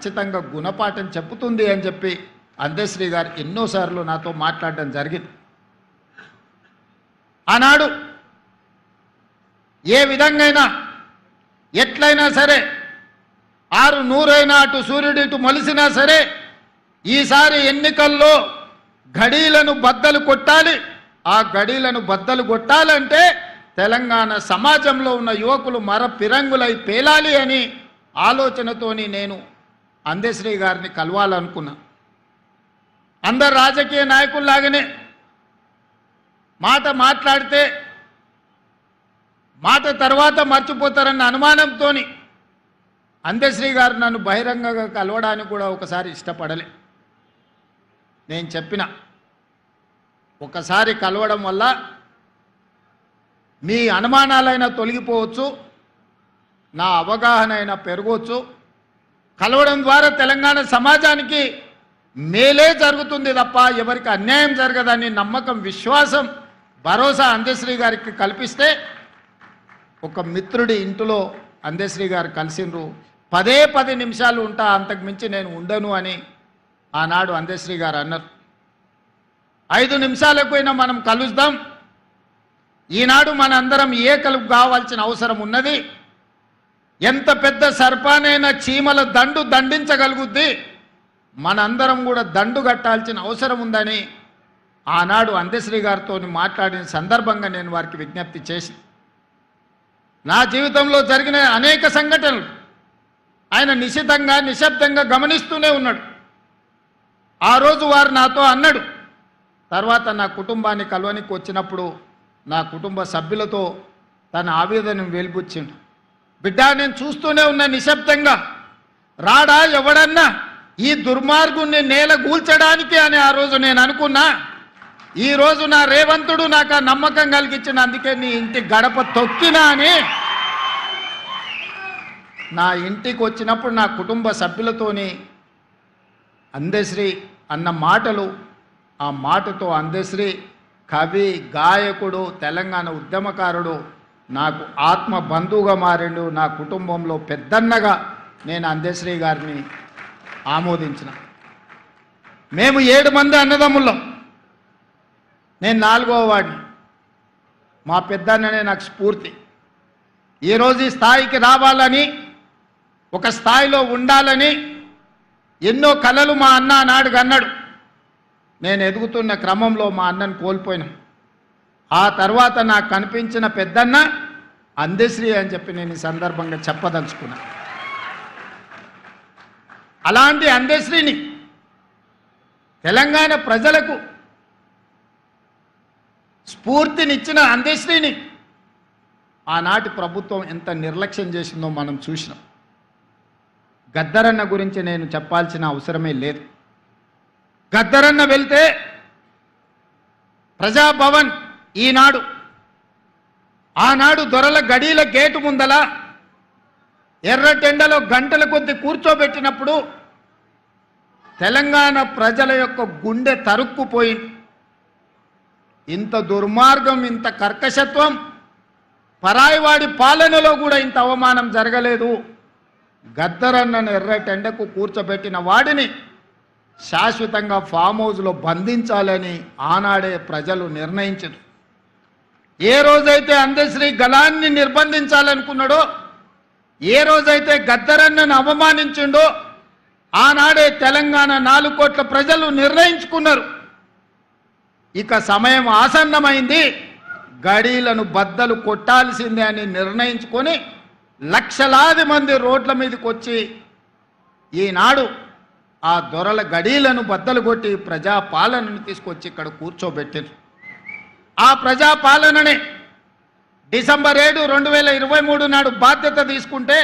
ఖచ్చితంగా గుణపాఠం చెప్పుతుంది అని చెప్పి అందశ్రీ గారు ఎన్నోసార్లు నాతో మాట్లాడడం జరిగింది. ఆనాడు ఏ విధంగా ఎట్లయినా సరే 600 అయినా అటు సూర్యుడు ఇటు మొలిసినా సరే ఈసారి ఎన్నికల్లో గడీలను బద్దలు కొట్టాలి. ఆ గడీలను బద్దలు కొట్టాలంటే తెలంగాణ సమాజంలో ఉన్న యువకులు మర పిరంగులై పేలాలి అని ఆలోచనతోని నేను అందశ్రీ గారిని కలవాలనుకున్నా. అందరు రాజకీయ నాయకుల్లాగానే మాట మాట్లాడితే మాట తర్వాత మర్చిపోతారన్న అనుమానంతో అందశ్రీ గారు నన్ను బహిరంగంగా కలవడానికి కూడా ఒకసారి ఇష్టపడలే. నేను చెప్పిన ఒకసారి కలవడం వల్ల మీ అనుమానాలైనా తొలగిపోవచ్చు, నా అవగాహన అయినా పెరగవచ్చు. కలవడం ద్వారా తెలంగాణ సమాజానికి మేలే జరుగుతుంది తప్ప ఎవరికి అన్యాయం జరగదని నమ్మకం, విశ్వాసం, భరోసా అందశ్రీ గారికి కల్పిస్తే ఒక మిత్రుడి ఇంటిలో అందశ్రీ గారు కలిసిండ్రు. 10 నిమిషాలు ఉంటా, అంతకు మించి నేను ఉండను అని ఆనాడు అందశ్రీ గారు అన్నారు. 5 నిమిషాలకు అయినా మనం కలుద్దాం, ఈనాడు మనందరం ఏకలు కావాల్సిన అవసరం ఉన్నది. ఎంత పెద్ద సర్పానైనా చీమల దండు దండించగలుగుద్ది, మనందరం కూడా దండు కట్టాల్సిన అవసరం ఉందని ఆనాడు అందశ్రీ గారితో మాట్లాడిన సందర్భంగా నేను వారికి విజ్ఞప్తి చేసి, నా జీవితంలో జరిగిన అనేక సంఘటనలు ఆయన నిశితంగా నిశ్శబ్దంగా గమనిస్తూనే ఉన్నాడు. ఆ రోజు వారు నాతో అన్నాడు. తర్వాత నా కుటుంబాన్ని కలవనికి వచ్చినప్పుడు నా కుటుంబ సభ్యులతో తన ఆవేదనను వెలిబుచ్చిండు. బిడ్డ, నేను చూస్తూనే ఉన్నా నిశ్శబ్దంగా, రాడా ఎవడన్నా ఈ దుర్మార్గుణ్ణి నేల కూల్చడానికి అని ఆ రోజు నేను అనుకున్నా. ఈరోజు నా రేవంతుడు నాకు ఆ నమ్మకం కలిగించిన, అందుకే నీ ఇంటి గడప తొక్కినా అని నా ఇంటికి వచ్చినప్పుడు నా కుటుంబ సభ్యులతోని అందశ్రీ అన్న మాటలు, ఆ మాటతో అందశ్రీ కవి, గాయకుడు, తెలంగాణ ఉద్యమకారుడు నాకు ఆత్మ బంధువుగా మారిండు. నా కుటుంబంలో పెద్దన్నగా నేను అందశ్రీ గారిని ఆమోదించిన. మేము 7 మంది అన్నదమ్ముళ్ళం, నేను 4వ వాడిని. మా పెద్దన్ననే నాకు స్ఫూర్తి. ఈరోజు ఈ స్థాయికి రావాలని, ఒక స్థాయిలో ఉండాలని ఎన్నో కలలు మా అన్న నాడు అన్నాడు. నేను ఎదుగుతున్న క్రమంలో మా అన్నను కోల్పోయినాం. ఆ తర్వాత నాకు కనిపించిన పెద్దన్న అందశ్రీ అని చెప్పి నేను ఈ సందర్భంగా చెప్పదలుచుకున్నా. అలాంటి అందశ్రీని, తెలంగాణ ప్రజలకు స్ఫూర్తినిచ్చిన అందశ్రీని ఆనాటి ప్రభుత్వం ఎంత నిర్లక్ష్యం చేసిందో మనం చూసినాం. గద్దరన్న గురించి నేను చెప్పాల్సిన అవసరమే లేదు. గద్దరన్న వెళ్తే ప్రజాభవన్ ఈనాడు, ఆనాడు దొరల గడీల గేటు ముందల ఎర్రటెండలో గంటల కొద్ది కూర్చోబెట్టినప్పుడు తెలంగాణ ప్రజల యొక్క గుండె తరుక్కుపోయింది. ఇంత దుర్మార్గం, ఇంత కర్కశత్వం, పరాయివాడి పాలనలో కూడా ఇంత అవమానం జరగలేదు. గద్దరన్నను ఎర్రటెండకు కూర్చోబెట్టిన వాడిని శాశ్వతంగా ఫామ్ హౌస్లో బంధించాలని ఆనాడే ప్రజలు నిర్ణయించారు. ఏ రోజైతే అందశ్రీ గలాన్ని నిర్బంధించాలనుకున్నాడో, ఏ రోజైతే గద్దరన్నను అవమానించిండో, ఆనాడే తెలంగాణ 4 కోట్ల ప్రజలు నిర్ణయించుకున్నారు, ఇక సమయం ఆసన్నమైంది, గడీలను బద్దలు కొట్టాల్సిందే అని నిర్ణయించుకొని లక్షలాది మంది రోడ్ల మీదకి వచ్చి ఈనాడు ఆ దొరల గడీలను బద్దలు కొట్టి ప్రజాపాలనను తీసుకొచ్చి ఇక్కడ కూర్చోబెట్టారు. ఆ ప్రజాపాలననే డిసెంబర్ 7, 2023 నాడు బాధ్యత తీసుకుంటే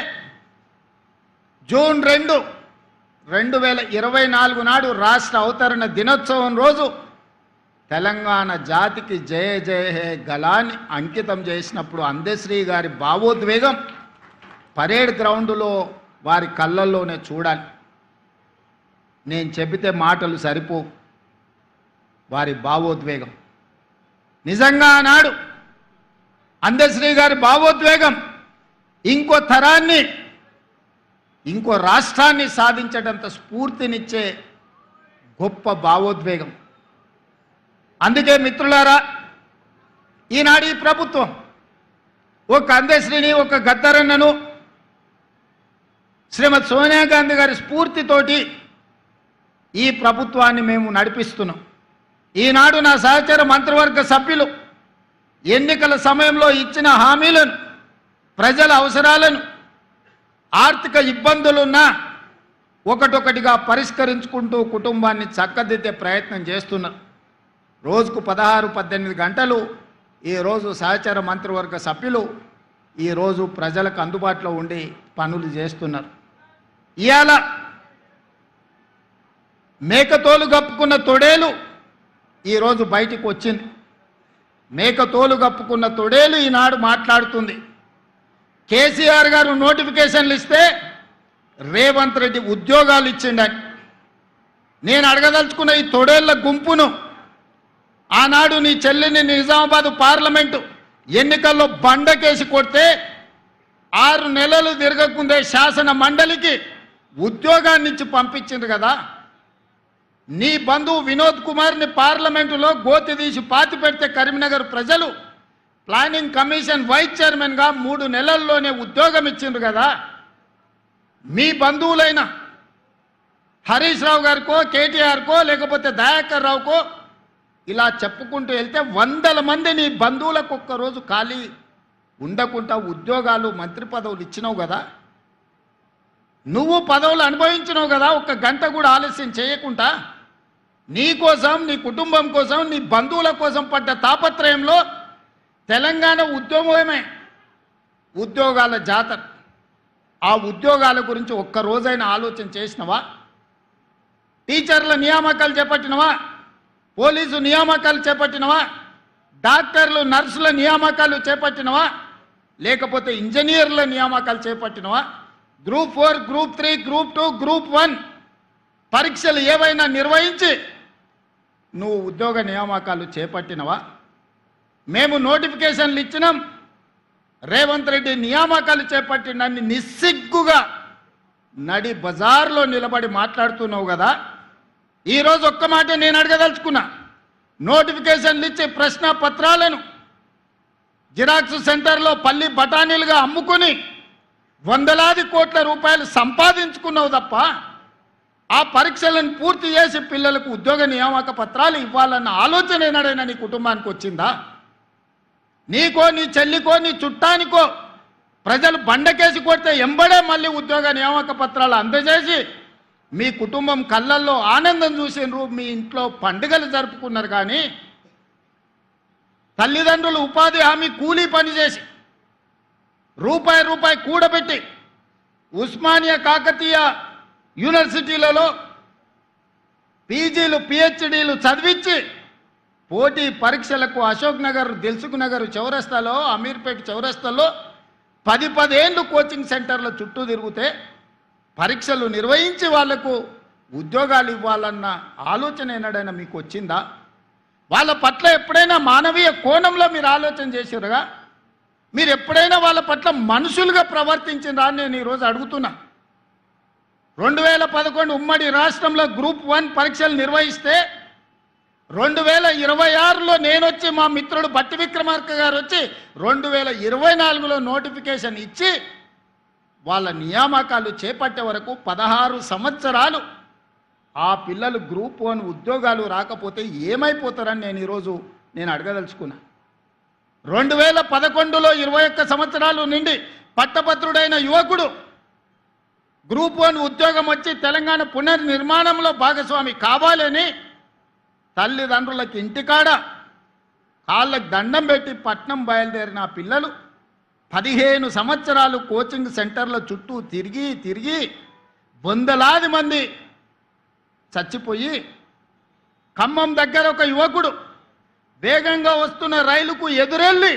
జూన్ 2, 2024 నాడు రాష్ట్ర అవతరణ దినోత్సవం రోజు తెలంగాణ జాతికి జయ జయ హే గలాన్ని అంకితం చేసినప్పుడు అందశ్రీ గారి భావోద్వేగం పరేడ్ గ్రౌండ్లో వారి కళ్ళల్లోనే చూడాలి. నేను చెబితే మాటలు సరిపో, వారి భావోద్వేగం నిజంగా ఆనాడు అందశ్రీ గారి భావోద్వేగం ఇంకో తరాన్ని ఇంకో రాష్ట్రాన్ని సాధించడంత స్ఫూర్తినిచ్చే గొప్ప భావోద్వేగం. అందుకే మిత్రులారా, ఈనాడు ఈ ప్రభుత్వం ఒక అందశ్రీని, ఒక గద్దరన్నను, శ్రీమతి సోనియా గాంధీ గారి స్ఫూర్తితోటి ఈ ప్రభుత్వాన్ని మేము నడిపిస్తున్నాం. ఈనాడు నా సహచర మంత్రివర్గ సభ్యులు ఎన్నికల సమయంలో ఇచ్చిన హామీలను, ప్రజల అవసరాలను, ఆర్థిక ఇబ్బందులున్నా ఒకటొకటిగా పరిష్కరించుకుంటూ కుటుంబాన్ని చక్కదిద్దే ప్రయత్నం చేస్తున్నారు. రోజుకు 16-18 గంటలు ఈరోజు సహచర మంత్రివర్గ సభ్యులు ఈరోజు ప్రజలకు అందుబాటులో ఉండి పనులు చేస్తున్నారు. ఇవాళ మేకతోలు కప్పుకున్న తొడేలు ఈరోజు బయటికి వచ్చింది. మేకతోలు కప్పుకున్న తొడేలు ఈనాడు మాట్లాడుతుంది. కేసీఆర్ గారు నోటిఫికేషన్లు ఇస్తే రేవంత్ రెడ్డి ఉద్యోగాలు ఇచ్చిండని. నేను అడగదలుచుకున్న ఈ తొడేళ్ల గుంపును, ఆనాడు నీ చెల్లిని నిజామాబాద్ పార్లమెంటు ఎన్నికల్లో బండకేసి కొడితే 6 నెలలు తిరగకుందే శాసన మండలికి ఉద్యోగాన్ని ఇచ్చి పంపించింది కదా. నీ బంధువు వినోద్ కుమార్ని పార్లమెంటులో గోతి తీసి పాతి పెడితే కరీంనగర్ ప్రజలు ప్లానింగ్ కమిషన్ వైస్ చైర్మన్గా 3 నెలల్లోనే ఉద్యోగం ఇచ్చిండ్రు కదా. మీ బంధువులైన హరీష్ రావు గారికో, కేటీఆర్కో, లేకపోతే దయాకర్ రావుకో ఇలా చెప్పుకుంటూ వెళ్తే 100 మంది నీ బంధువులకు ఒక్కరోజు ఖాళీ ఉండకుండా ఉద్యోగాలు, మంత్రి పదవులు ఇచ్చినావు కదా. నువ్వు పదవులు అనుభవించినావు కదా. 1 గంట కూడా ఆలస్యం చేయకుండా నీ కోసం, నీ కుటుంబం కోసం, నీ బంధువుల కోసం పడ్డ తాపత్రయంలో తెలంగాణ ఉద్యమమే ఉద్యోగాల జాతర. ఆ ఉద్యోగాల గురించి ఒక్కరోజైనా ఆలోచన చేసినవా? టీచర్ల నియామకాలు చేపట్టినవా? పోలీసు నియామకాలు చేపట్టినవా? డాక్టర్లు, నర్సుల నియామకాలు చేపట్టినవా? లేకపోతే ఇంజనీర్ల నియామకాలు చేపట్టినవా? గ్రూప్ 4, గ్రూప్ 3, గ్రూప్ 2, గ్రూప్ 1 పరీక్షలు ఏవైనా నిర్వహించి నువ్వు ఉద్యోగ నియామకాలు చేపట్టినవా? మేము నోటిఫికేషన్లు ఇచ్చినాం, రేవంత్ రెడ్డి నియామకాలు చేపట్టినన్ని నిస్సిగ్గుగా నడి బజార్లో నిలబడి మాట్లాడుతున్నావు కదా. ఈరోజు ఒక్క మాట నేను అడగదలుచుకున్నా. నోటిఫికేషన్లు ఇచ్చి ప్రశ్న పత్రాలను జిరాక్స్ సెంటర్లో పల్లి బఠానీలుగా అమ్ముకుని వందలాది కోట్ల రూపాయలు సంపాదించుకున్నావు తప్ప ఆ పరీక్షలను పూర్తి చేసి పిల్లలకు ఉద్యోగ నియామక పత్రాలు ఇవ్వాలన్న ఆలోచన ఏనాడైనా నీ కుటుంబానికి వచ్చిందా? నీకో, నీ చెల్లికో, నీ చుట్టానికో ప్రజలు బండకేసి కొడితే ఎంబడే మళ్ళీ ఉద్యోగ నియామక పత్రాలు అందజేసి మీ కుటుంబం కళ్ళల్లో ఆనందం చూసినారు, మీ ఇంట్లో పండుగలు జరుపుకున్నారు. కానీ తల్లిదండ్రులు ఉపాధి హామీ కూలీ పని చేసి రూపాయి కూడబెట్టి ఉస్మానియా, కాకతీయ యూనివర్సిటీలలో పీజీలు, పిహెచ్డీలు చదివించి పోటీ పరీక్షలకు అశోక్ నగర్, దిల్సుఖ్ నగర్ చౌరస్తాలో, అమీర్పేట చౌరస్తాలో 10 ఏళ్ళు కోచింగ్ సెంటర్ల చుట్టూ తిరిగితే పరీక్షలు నిర్వహించి వాళ్లకు ఉద్యోగాలు ఇవ్వాలన్న ఆలోచన ఏనాడైనా మీకు వచ్చిందా? వాళ్ళ పట్ల ఎప్పుడైనా మానవీయ కోణంలో మీరు ఆలోచన చేసిరుగా? మీరు ఎప్పుడైనా వాళ్ళ పట్ల మనుషులుగా ప్రవర్తించిందా అని నేను ఈరోజు అడుగుతున్నా. 2011 ఉమ్మడి రాష్ట్రంలో గ్రూప్ 1 పరీక్షలు నిర్వహిస్తే 2026లో నేనొచ్చి, మా మిత్రుడు బట్టి విక్రమార్క గారు వచ్చి 2024లో నోటిఫికేషన్ ఇచ్చి వాళ్ళ నియామకాలు చేపట్టే వరకు 16 సంవత్సరాలు ఆ పిల్లలు గ్రూప్ 1 ఉద్యోగాలు రాకపోతే ఏమైపోతారని నేను ఈరోజు అడగదలుచుకున్నా. 2011లో 21 సంవత్సరాలు నిండి పట్టభద్రుడైన యువకుడు గ్రూప్ 1 ఉద్యోగం వచ్చి తెలంగాణ పునర్నిర్మాణంలో భాగస్వామి కావాలని తల్లిదండ్రులకు ఇంటికాడ కాళ్ళకు దండం పెట్టి పట్నం బయలుదేరిన పిల్లలు 15 సంవత్సరాలు కోచింగ్ సెంటర్ల చుట్టూ తిరిగి వందలాది మంది చచ్చిపోయి, ఖమ్మం దగ్గర ఒక యువకుడు వేగంగా వస్తున్న రైలుకు ఎదురెళ్ళి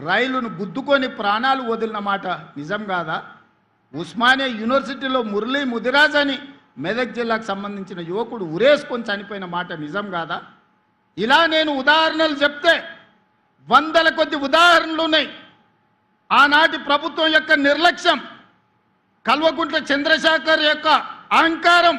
రైలును గుద్దుకొని ప్రాణాలు వదిలిన మాట నిజం కాదా? ఉస్మానియా యూనివర్సిటీలో మురళీ ముదిరాజ్ అని మెదక్ జిల్లాకు సంబంధించిన యువకుడు ఉరేసుకొని చనిపోయిన మాట నిజం కాదా? ఇలా నేను ఉదాహరణలు చెప్తే 100ల కొద్ది ఉదాహరణలు ఉన్నాయి. ఆనాటి ప్రభుత్వం యొక్క నిర్లక్ష్యం, కల్వకుంట్ల చంద్రశేఖర్ యొక్క అహంకారం